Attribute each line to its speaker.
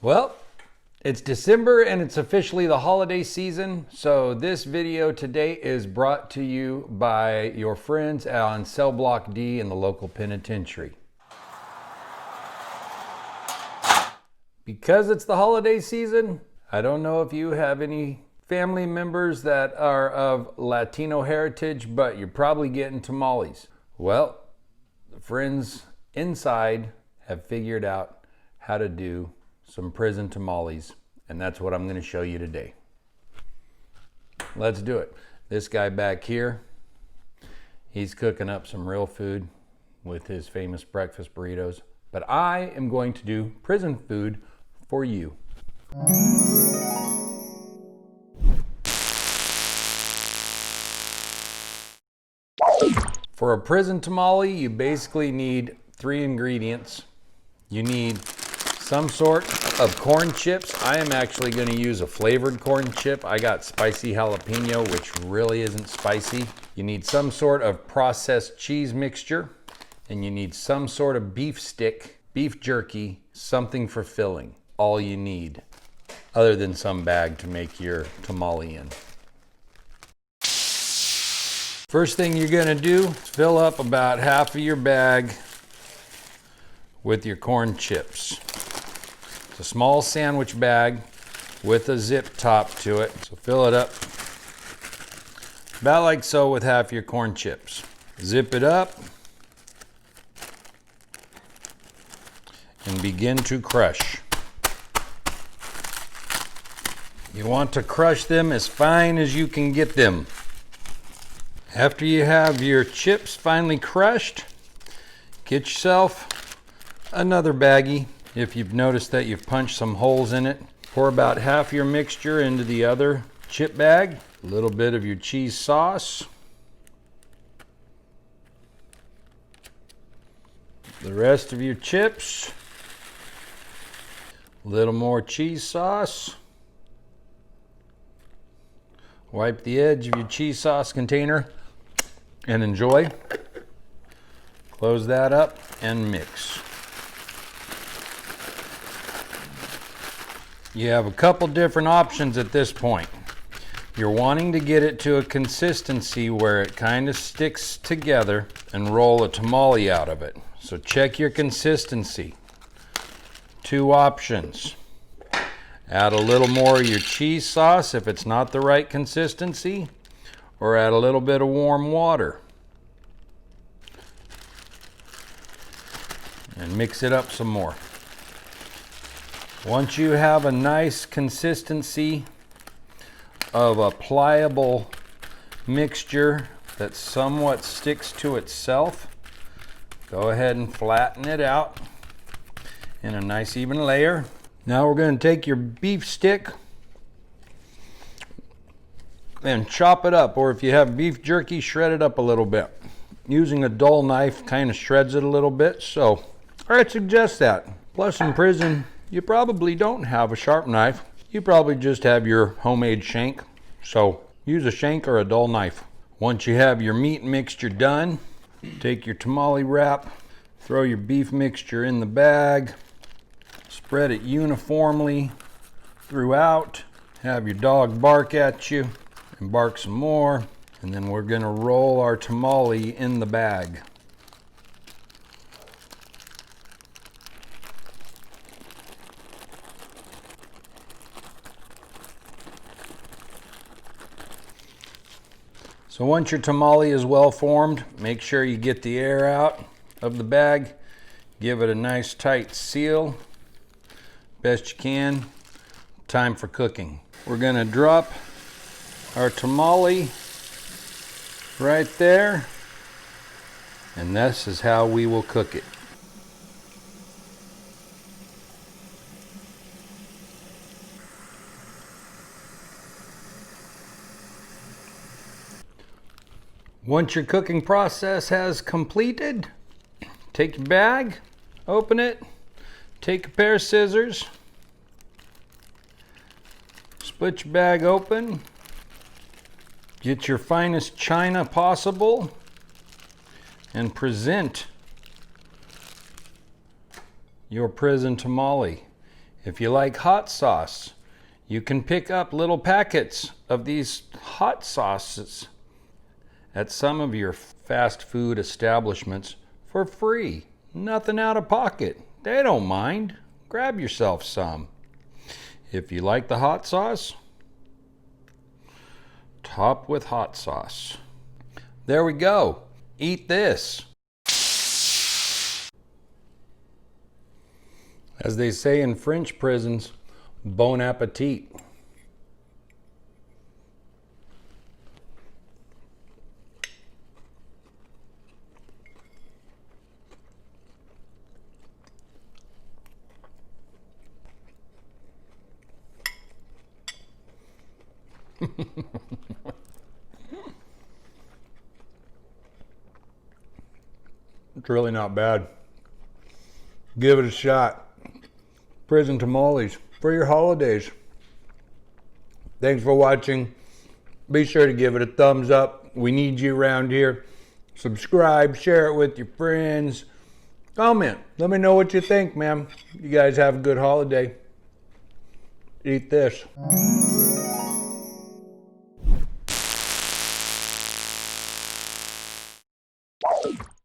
Speaker 1: Well, it's December and it's officially the holiday season, so this video today is brought to you by your friends on Cell Block D in the local penitentiary. Because it's the holiday season, I don't know if you have any family members that are of Latino heritage, but you're probably getting tamales. Well, the friends inside have figured out how to do some prison tamales, and that's what I'm going to show you today. Let's do it. This guy back here, he's cooking up some real food with his famous breakfast burritos, but I am going to do prison food for you. For a prison tamale, you basically need 3 ingredients. You need some sort of corn chips. I am actually going to use a flavored corn chip. I got spicy jalapeno, which really isn't spicy. You need some sort of processed cheese mixture, and you need some sort of beef stick, beef jerky, something for filling. All you need, other than some bag to make your tamale in. First thing you're going to do is fill up about half of your bag with your corn chips. It's a small sandwich bag with a zip top to it, so fill it up about like so with half your corn chips. Zip it up and begin to crush. You want to crush them as fine as you can get them. After you have your chips finely crushed, get yourself another baggie. If you've noticed that you've punched some holes in it, pour about half your mixture into the other chip bag. A little bit of your cheese sauce. The rest of your chips. A little more cheese sauce. Wipe the edge of your cheese sauce container and enjoy. Close that up and mix. You have a couple different options at this point. You're wanting to get it to a consistency where it kind of sticks together and roll a tamale out of it. So check your consistency. 2 options. Add a little more of your cheese sauce if it's not the right consistency, or add a little bit of warm water. And mix it up some more. Once you have a nice consistency of a pliable mixture that somewhat sticks to itself, go ahead and flatten it out in a nice even layer. Now we're going to take your beef stick and chop it up, or if you have beef jerky, shred it up a little bit. Using a dull knife kind of shreds it a little bit, so I'd suggest that. Plus in prison, you probably don't have a sharp knife. You probably just have your homemade shank. So use a shank or a dull knife. Once you have your meat mixture done, take your tamale wrap, throw your beef mixture in the bag, spread it uniformly throughout, have your dog bark at you and bark some more, and then we're going to roll our tamale in the bag. So once your tamale is well formed, make sure you get the air out of the bag. Give it a nice tight seal, best you can. Time for cooking. We're going to drop our tamale right there, and this is how we will cook it. Once your cooking process has completed, take your bag, open it, take a pair of scissors, split your bag open, get your finest china possible, and present your prison tamale. If you like hot sauce, you can pick up little packets of these hot sauces at some of your fast food establishments for free. Nothing out of pocket. They don't mind. Grab yourself some. If you like the hot sauce, top with hot sauce. There we go. Eat this. As they say in French prisons, bon appetit. It's really not bad. Give it a shot. Prison tamales for your holidays. Thanks for watching. Be sure to give it a thumbs up. We need you around here. Subscribe, share it with your friends. Comment. Let me know what you think, man. You guys have a good holiday. Eat this.